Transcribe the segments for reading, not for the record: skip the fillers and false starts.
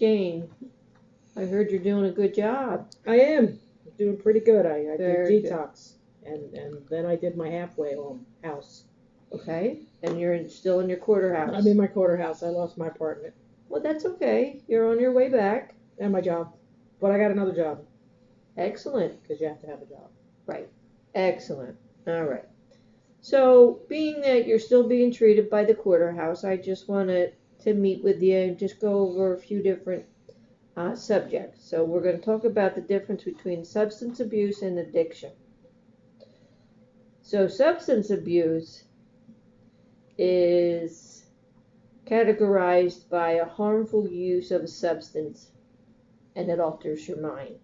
Jane. I heard you're doing a good job. I am doing pretty good. I did Very detox, and then I did my halfway home house. Okay, and you're still in your quarter house. I'm in my quarter house. I lost my apartment Well, that's okay. You're on your way back. and my job, but I got another job Excellent. because you have to have a job. Right. Excellent. All right. So, being that you're still being treated by the quarter house, I just wanted to meet with you and just go over a few different subjects. So, we're going to talk about the difference between substance abuse and addiction. So, substance abuse is categorized by a harmful use of a substance and it alters your mind.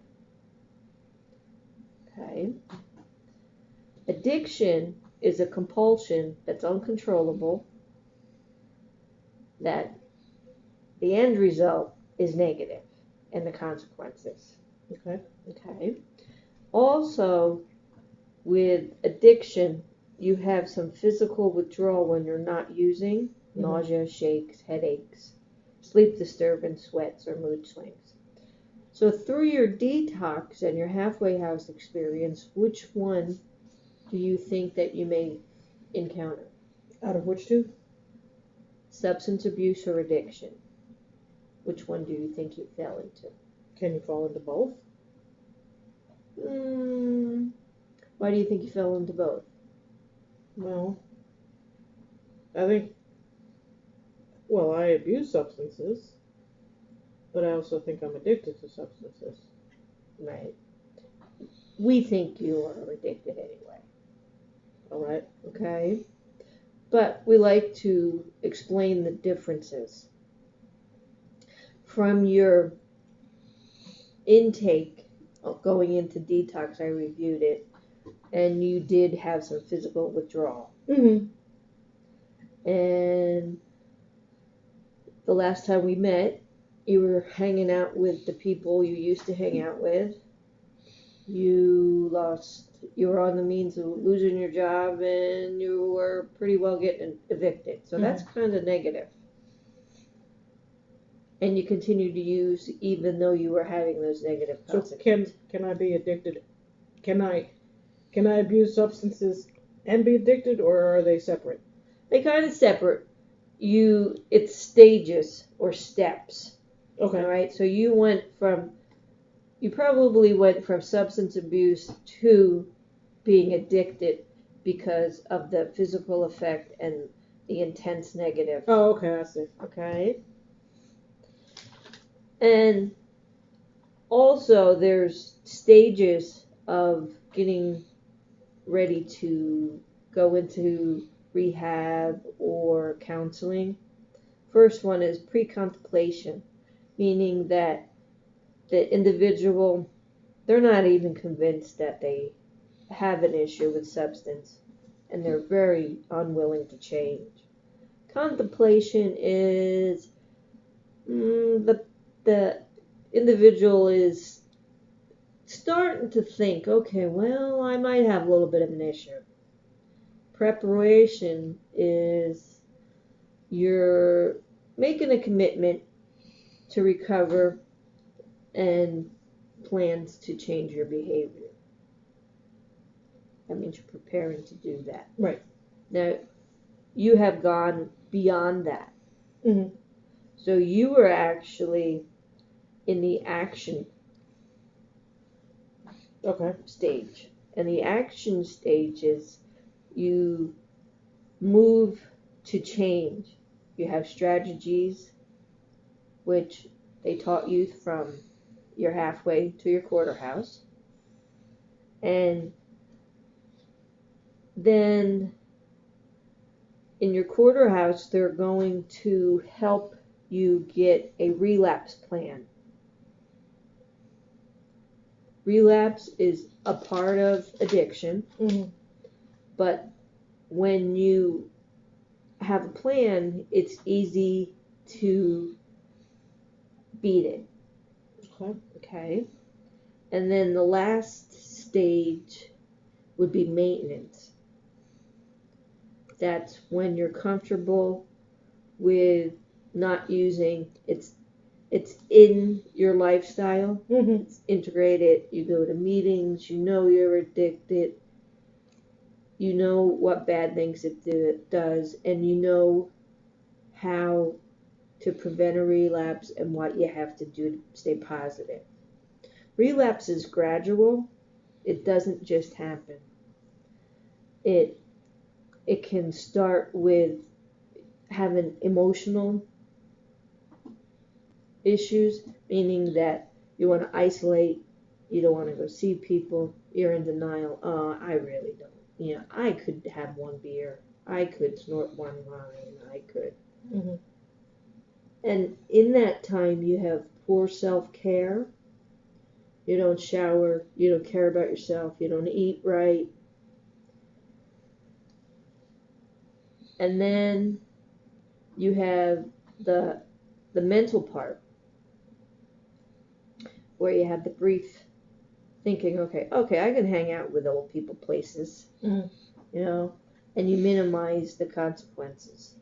Okay. Addiction is a compulsion that's uncontrollable, that the end result is negative and the consequences. Okay. Okay. Also, with addiction, you have some physical withdrawal when you're not using, nausea, shakes, headaches, sleep disturbance, sweats, or mood swings. So through your detox and your halfway house experience, which one do you think that you may encounter? Out of which two? Substance abuse or addiction? Which one do you think you fell into? Can you fall into both? Why do you think you fell into both? Well, I think, I abuse substances, but I also think I'm addicted to substances. Right. We think you are addicted anyway. All right. Okay? But we like to explain the differences. From your intake going into detox, I reviewed it, and you did have some physical withdrawal. Mm-hmm. And the last time we met, you were hanging out with the people you used to hang out with. You were on the means of losing your job, and you were pretty well getting evicted. So that's kind of negative. And you continued to use even though you were having those negative So consequences. can I be addicted? Can I abuse substances and be addicted, or are they separate? They kind of separate. It's stages or steps. Okay. All right. So you probably went from substance abuse to being addicted because of the physical effect and the intense negative. Oh, okay, I see. Okay. And also there's stages of getting ready to go into rehab or counseling. First one is pre-contemplation, meaning that the individual, they're not even convinced that they have an issue with substance and they're very unwilling to change. Contemplation is the individual is starting to think, okay, well, I might have a little bit of an issue. Preparation is you're making a commitment to recover and plans to change your behavior. That means you're preparing to do that. Right. Now, you have gone beyond that. Mm-hmm. So you were actually in the action stage. And the action stage is you move to change. You have strategies, which they taught you from your halfway to your quarter house. And then in your quarter house, they're going to help you get a relapse plan. Relapse is a part of addiction, but when you have a plan, it's easy to beat it. Okay. And then the last stage would be maintenance. That's when you're comfortable with not using. it's in your lifestyle. Mm-hmm. It's integrated. You go to meetings. You know you're addicted. You know what bad things it does, and you know how to prevent a relapse and what you have to do to stay positive. Relapse is gradual. It doesn't just happen. It can start with having emotional issues, meaning that you want to isolate, you don't want to go see people, you're in denial. I really don't. I could have one beer, I could snort one line, I could. Mm-hmm. And in that time, you have poor self care. You don't shower, you don't care about yourself, you don't eat right. And then you have the mental part where you have the brief thinking, okay, I can hang out with old people places, Mm-hmm. And you minimize the consequences,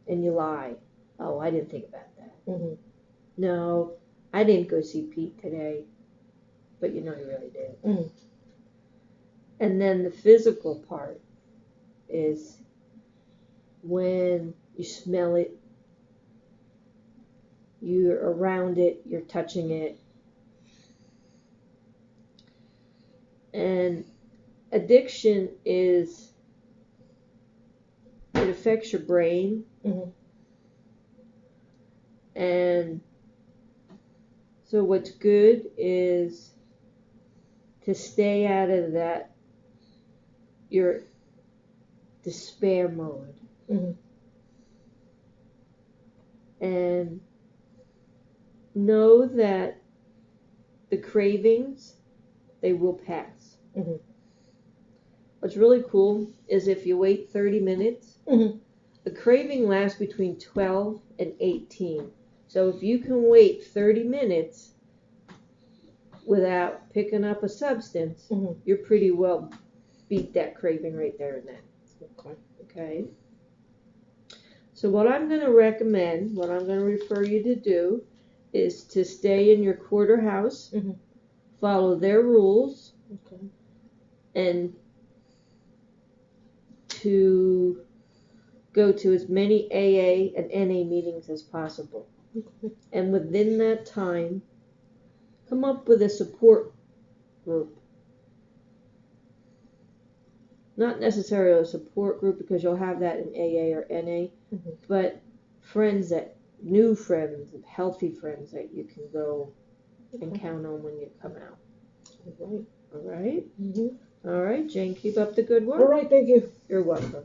and you lie. Oh, I didn't think about that. Mm-hmm. No, I didn't go see Pete today, but you really did. Mm-hmm. And then the physical part is when you smell it, you're around it, you're touching it, and addiction it affects your brain. Mm-hmm. And so what's good is to stay out of your despair mode. Mm-hmm. And know that the cravings, they will pass. Mm-hmm. What's really cool is if you wait 30 minutes, Mm-hmm. the craving lasts between 12 and 18. So if you can wait 30 minutes without picking up a substance, Mm-hmm. you're pretty well beat that craving right there and then. Okay? So what I'm going to recommend, what I'm going to refer you to do, is to stay in your quarter house, Mm-hmm. follow their rules, Okay. and to go to as many AA and NA meetings as possible. Okay. And within that time, come up with a support group. Not necessarily a support group because you'll have that in AA or NA, Mm-hmm. but new friends, healthy friends that you can go and count on when you come out. All right. All right? Mm-hmm. All right, Jane, keep up the good work. All right, thank you. You're welcome.